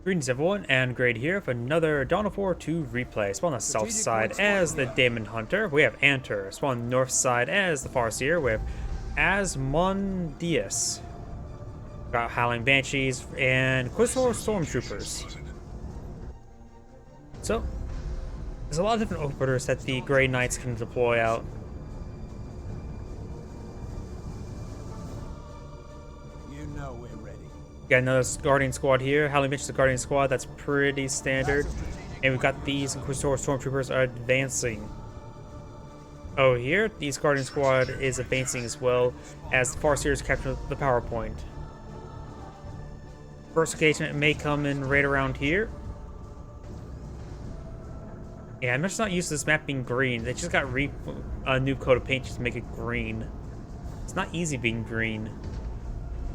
Greetings everyone, and Grade here for another Dawn of War 2 replay. Spawn on the south side as the Daemon Hunter, we have Anter. Spawn on the north side as the Farseer, we have Asmondeus. Got Howling Banshees and Quizor Stormtroopers. So, there's a lot of different openers that the Grey Knights can deploy out. Got another Guardian Squad here. Howling Banshees, the Guardian Squad, that's pretty standard. And we've got these Inquisitor Stormtroopers are advancing. Oh, here, these Guardian Squad is advancing as well as the Farseers capture the power point. First engagement may come in right around here. Yeah, I'm just not used to this map being green. They just got a new coat of paint just to make it green. It's not easy being green.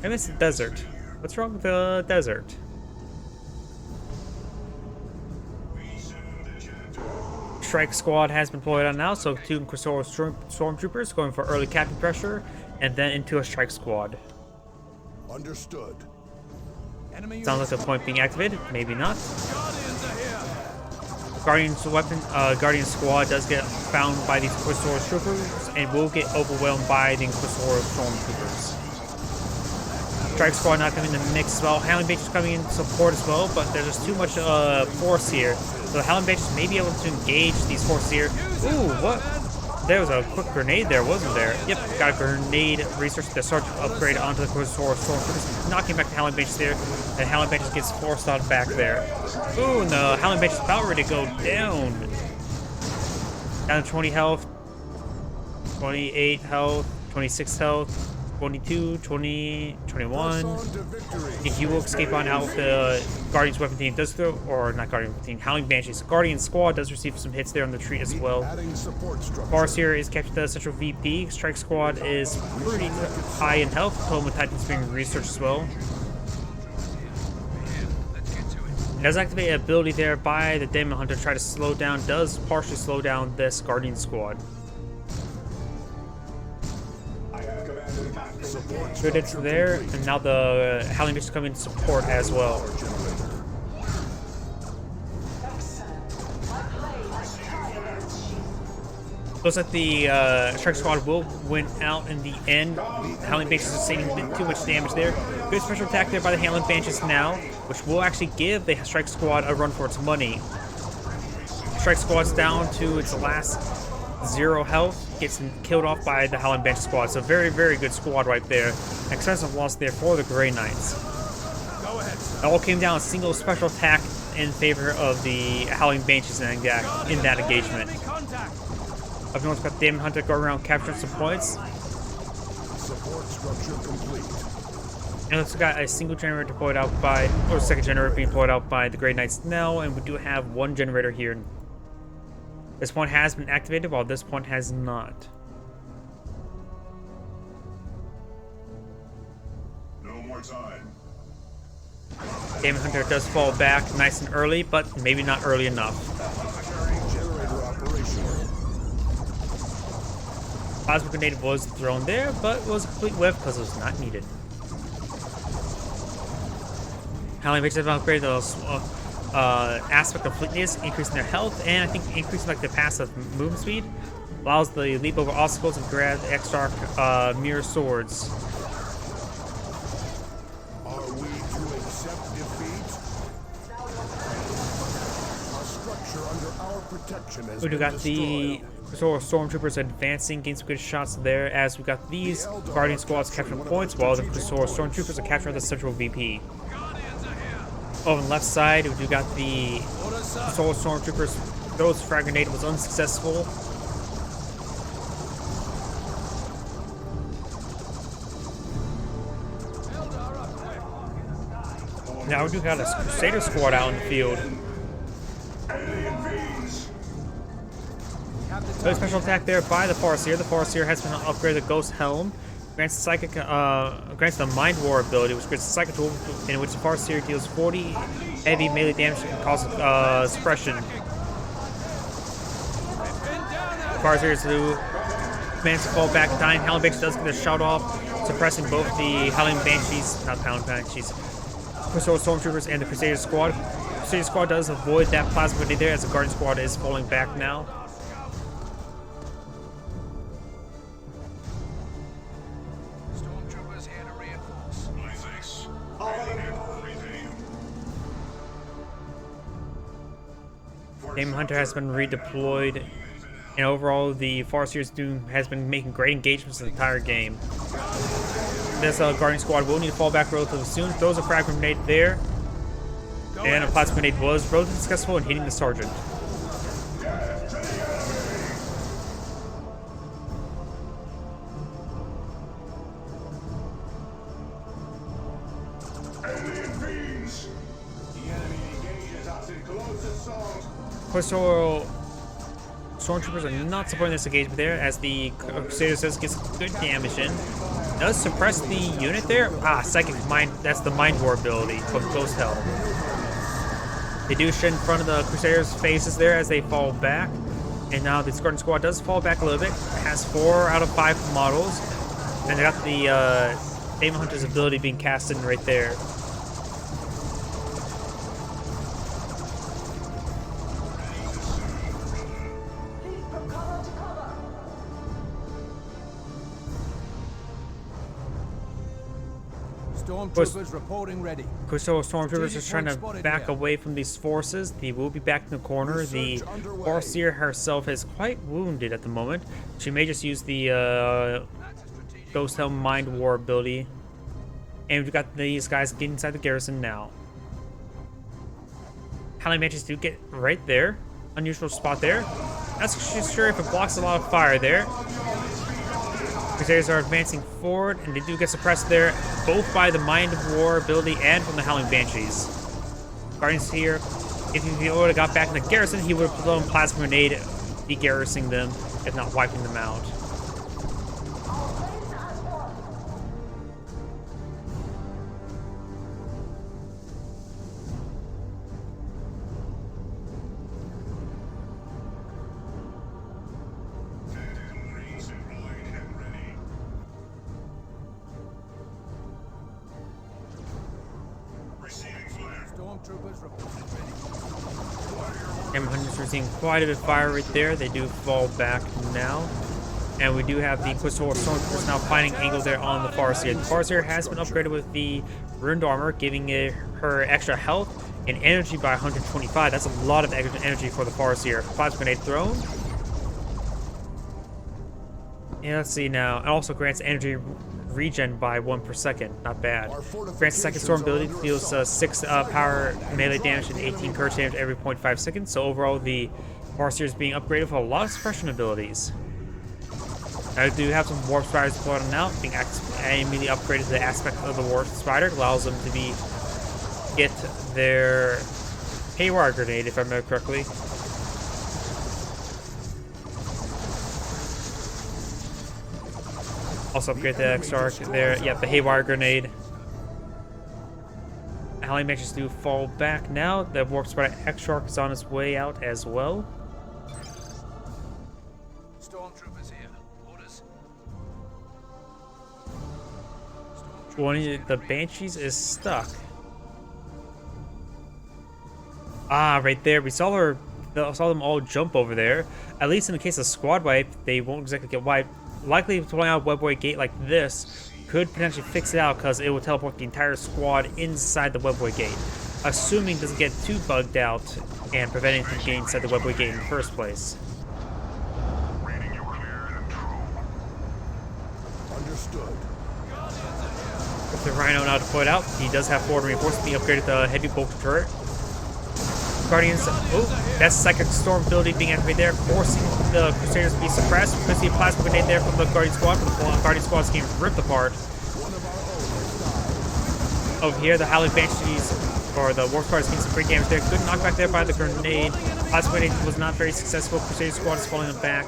I miss the desert. What's wrong with the desert? Strike Squad has been deployed on now, so two Inquisitor Stormtroopers going for early captain pressure, and then into a Strike Squad. Understood. Sounds like the point being activated, maybe not. Guardian Squad does get found by these Inquisitor Troopers, and will get overwhelmed by the Inquisitor Stormtroopers. Strike Squad not coming in the mix as well. Howling Banshees coming in support as well, but there's just too much force here. So the Howling Banshees may be able to engage these forces here. Ooh, what? There was a quick grenade there, wasn't there? Yep, got a grenade research to start to upgrade onto the Inquisitor Stormtroopers, knocking back the Howling Banshees there, and Howling Banshees gets forced out back there. Ooh, and the Howling Banshees is about ready to go down. Down to 20 health, 28 health, 26 health. 22, 20, 21. If you will escape on out, the Guardian's weapon team does throw, or not Guardian weapon team, Howling Banshees. Guardian Squad does receive some hits there on the retreat as well. Farseer is captured the central VP. Strike Squad is pretty high in health. Coleman Titan's being researched as well. It does activate an ability there by the Daemon Hunter to try to slow down, does partially slow down this Guardian Squad. Good hits there, and now the Howling Banshees come in support as well. Looks like the Strike Squad will win out in the end. Howling Banshees is taking a bit too much damage there. Good special attack there by the Howling Banshees now, which will actually give the Strike Squad a run for its money. Strike Squad's down to its last 0 health, gets killed off by the Howling Banshees Squad. So very, very good squad right there. Expensive loss there for the Grey Knights. It all came down a single special attack in favor of the Howling Banshees in that engagement. Up north, got Daemon Hunter going around capturing some points. Support structure complete. And it's got a single generator deployed out by, or second generator being deployed out by the Grey Knights now, and we do have one generator here. This point has been activated, while this point has not. No more time. Daemon Hunter does fall back nice and early, but maybe not early enough. Generator operational. Plasma grenade was thrown there, but was a complete whiff because it was not needed. Howling Banshees have upgraded those aspect of fleetness, increasing their health, and I think increasing like the passive movement speed. Allows the leap over obstacles and grab the extra mirror swords. Are we to accept defeat? Our structure under our protection has We got the Stormtroopers advancing, getting some good shots there, as we got these Guardian Squads capturing points, while the Stormtroopers are capturing the central VP. Over on the left side, we got the Solar Stormtroopers. Those frag grenade was unsuccessful. Now we do got a Crusader Squad out in the field. Good special attack there by the Farseer. The Farseer has been upgraded to Ghost Helm. Grants the psychic, grants the Mind War ability, which grants a psychic tool in which the Farseer deals 40 heavy melee damage and causes suppression. Farseer who manages to fall back, dying. Howling Banshees does get a shout off, suppressing both the Howling Banshees, not the Howling Banshees, Crusader Stormtroopers and the Crusader Squad. Crusader Squad does avoid that plasma grenade there as the Guardian Squad is falling back now. Stormtroopers here to reinforce. Daemon Hunter has been redeployed, and overall the Farseer's Doom has been making great engagements the entire game. This Guardian Squad will need to fall back relatively soon. Throws a frag grenade there, and a plasma grenade was relatively successful in hitting the Sergeant. Crusader Stormtroopers are not supporting this engagement there, as the Crusader says gets good damage in. Does suppress the unit there. Psychic Mind, that's the Mind War ability from Ghost Hell. They do shit in front of the Crusaders' faces there as they fall back. And now the Guardian Squad does fall back a little bit. It has 4 out of 5 models. And they got the Daemon Hunter's ability being cast in right there. Stormtroopers reporting ready. Crusader Stormtroopers are trying to back away from these forces. They will be back in the corner. The Farseer herself is quite wounded at the moment. She may just use the Ghost Helm Mind War ability. And we've got these guys getting inside the garrison now. Howling Banshees do get right there. Unusual spot there. Not sure if it blocks a lot of fire there. Crusaders are advancing forward, and they do get suppressed there, both by the Mind War ability and from the Howling Banshees. Guardians here, if he would have got back in the garrison, he would have thrown Plasma Grenade, de-garrisoning them, if not wiping them out. Daemon Hunters are seeing quite a bit of fire right there. They do fall back now. And we do have the Crusader Stormtroopers now finding angle there on the Farseer. The Farseer has been upgraded with the Ruined Armor, giving her extra health and energy by 125. That's a lot of extra energy for the Farseer. Plasma Grenade thrown. Yeah, let's see now. It also grants energy regen by 1 per second. Not bad. Grants second storm ability, deals 6 power melee damage and 18 courage damage every 0.5 seconds. So overall, the Farseer is being upgraded with a lot of suppression abilities. I do have some warp spiders deployed on now, being immediately upgraded to the aspect of the warp spider. It allows them to get their haywire grenade, if I remember correctly. Also upgrade the X-Arc there. Yeah, the haywire grenade. Howling Banshees do fall back now. The warp spider X-Arc is on its way out as well. Stormtroopers here. Orders. One of the Banshees is stuck. Right there. We saw them all jump over there. At least in the case of squad wipe, they won't exactly get wiped. Likely pulling out a webway gate like this could potentially fix it out, because it will teleport the entire squad inside the webway gate, assuming it doesn't get too bugged out and preventing from getting inside the webway gate in the first place. Reading you clear and true. Understood. With the Rhino now deployed out, he does have forward reinforcement being upgraded to heavy bolter turret. Guardians, that's second storm ability being activated there, forcing the Crusaders to be suppressed. We could see a plasma grenade there from the Guardian Squad, but the Guardian Squad is getting ripped apart. Over here, the Howling Banshees, or the Warp Squad, is getting some great damage there. Good knockback there by the grenade. Plasma grenade was not very successful. Crusader Squad is falling back.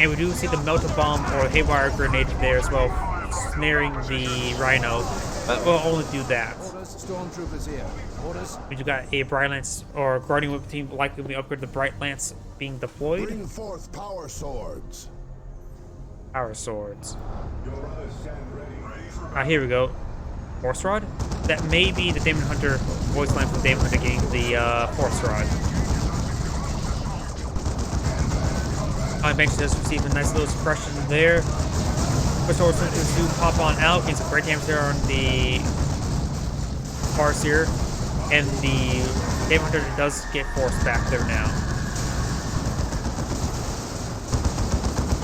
And we do see the Melta Bomb or Haywire grenade there as well, snaring the Rhino, but we'll only do that. Stormtroopers here. Orders. We do got a Bright Lance or Guardian Whip team, likely to be upgraded to Bright Lance being deployed. Bring forth power swords. Power swords. Here we go. Force Rod? That may be the Daemon Hunter voice line from Daemon Hunter getting the Force Rod. Eventually does receive a nice little suppression there. Crystal Stormtroopers do pop on out, getting some great damage there on the Farseer. And the Daemon Hunter does get forced back there now.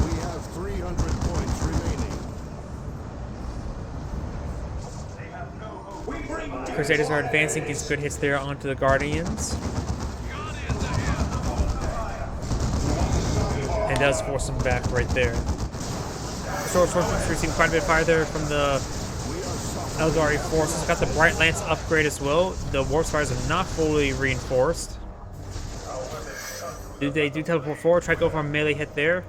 We have 300 points remaining. Crusaders are advancing, gets good hits there onto the Guardians. And does force them back right there. Stormtroopers receiving quite a bit of fire there from the Eldari forces. Got the Bright Lance upgrade as well. The Warp Spires are not fully reinforced. They do teleport forward, try to go for a melee hit there.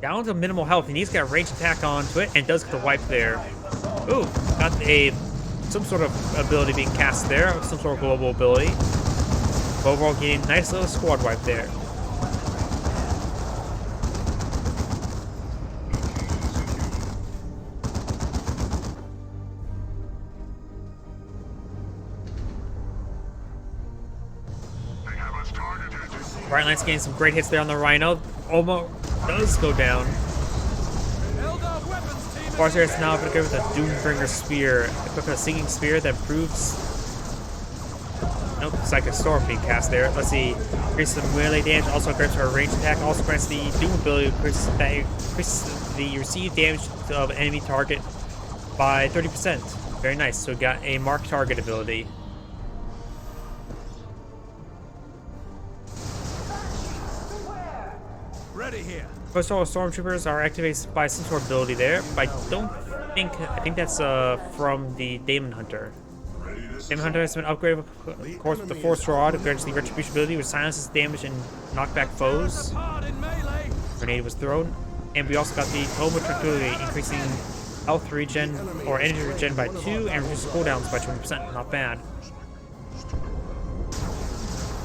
Down to minimal health, and he's got a range attack onto it, and does get the wipe there. Ooh, got some sort of ability being cast there, some sort of global ability. But overall, getting a nice little squad wipe there. Bright Lance getting some great hits there on the Rhino. Almost does go down. Farseer is now going to go with a Doombringer Spear. Equipped with a Singing Spear that proves... Nope, it's like a storm being cast there. Let's see. Increases some melee damage. Also grants her a range attack. Also grants the Doom ability that increases the received damage of an enemy target by 30%. Very nice. So we got a mark target ability. Ready here. First of all, Stormtroopers are activated by some sort of ability there, but I think that's from the Daemon Hunter. Daemon Hunter has been upgraded, of course, with the Force Rod, which grants the Retribution ability, which silences damage and knockback foes. Grenade was thrown, and we also got the Toma Tranquility, increasing health regen or energy regen by 2 and reduces cooldowns by 20%. Not bad.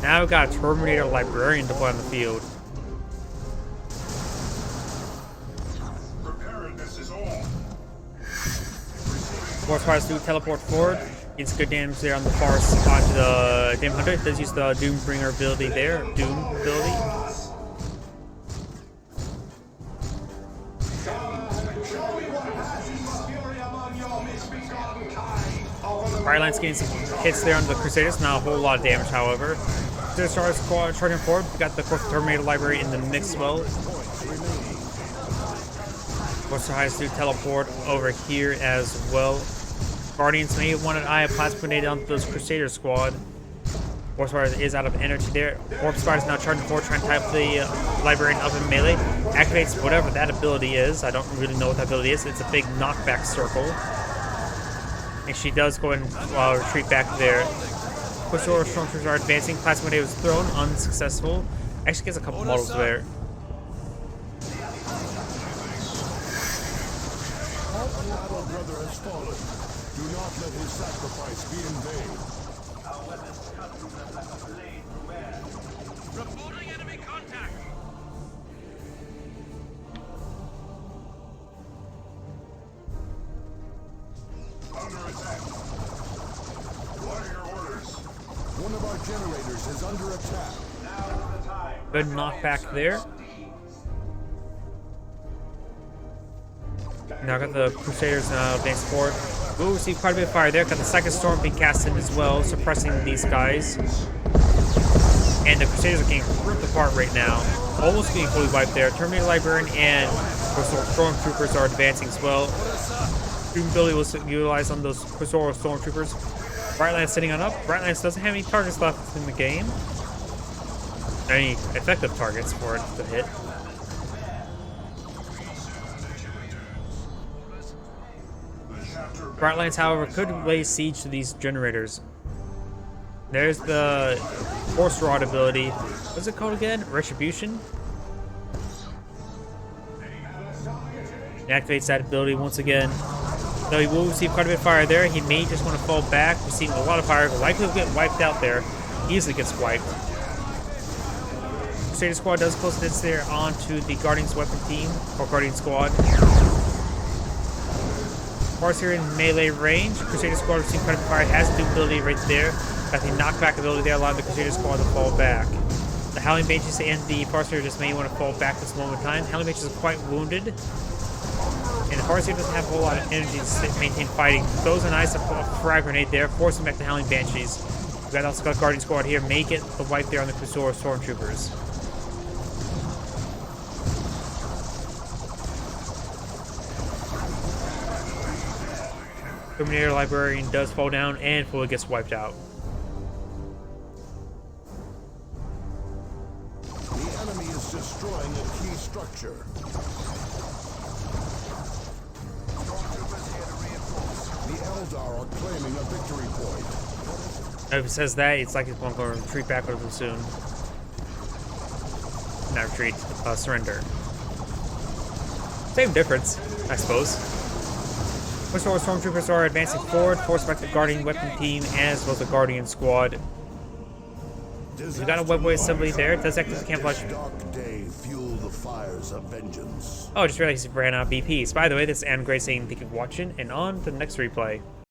Now we've got a Terminator Librarian deployed on the field. Force Fires do teleport forward. Gets good damage there on the Farce onto the Daemon Hunter. It does use the Doombringer ability there. Doom ability. Bright getting some hits there on the Crusaders. Not a whole lot of damage, however. The Star Squad charging forward. We got the Terminator Library in the mix as well. Force Fires do teleport over here as well. Guardians may want an Eye of Plasma Grenade on those Crusader squad. Warp Spider is out of energy there. Warp Spider is now charging forward, trying to tie up the Librarian up in melee. Activates whatever that ability is. I don't really know what that ability is. It's a big knockback circle. And she does go and retreat back there. Crusader Stormtroopers are advancing. Plasma Grenade was thrown, unsuccessful. Actually gets a couple models there. Our brother has fallen. Do not let his sacrifice be in vain. Our weapons reporting enemy contact. Under attack. What are your orders? One of our generators is under attack. Now is the time. Good knockback there. Now got the Crusaders now advancing forward. We'll receive quite a bit of fire there. Got the second storm being cast in as well, suppressing these guys. And the Crusaders are getting ripped apart right now. Almost getting fully wiped there. Terminator Librarian and Stormtroopers are advancing as well. Doom ability was utilized on those Crusader Stormtroopers. Bright Lance sitting on up. Bright Lance doesn't have any targets left in the game. Any effective targets for it to hit. Bright Lance, however, could lay siege to these generators. There's the Force Rod ability. What's it called again? Retribution? It activates that ability once again. Though he will receive quite a bit of fire there. He may just want to fall back, receiving a lot of fire. Likely will get wiped out there. Easily gets wiped. Crusader Squad does close this there onto the Guardians weapon team, or Guardian Squad. Farseer in melee range. Crusader Squad with Team Predator Fire has the ability right there. Got the knockback ability there, allowing the Crusader Squad to fall back. The Howling Banshees and the Farseer just may want to fall back this moment in time. Howling Banshees is quite wounded. And the Farseer doesn't have a whole lot of energy to maintain fighting. Throws a nice frag grenade there, forcing back the Howling Banshees. We got also got Guardian Squad here, make it the wipe there on the Crusader Stormtroopers. Terminator Librarian does fall down and fully gets wiped out. The enemy is destroying a key structure. The Eldar are claiming a victory point. If it says that, it's like it's going to retreat back over them soon. Not retreat, surrender. Same difference, I suppose. Crusader Stormtroopers are advancing forward, forced back the Guardian Weapon Team as well as the Guardian Squad. We got a webway assembly there. It does act as a camouflage. Dark day fuel the fires of vengeance. Oh, I just realized he ran out of BPs. By the way, this is Adam Gray saying thank you for watching, and on to the next replay.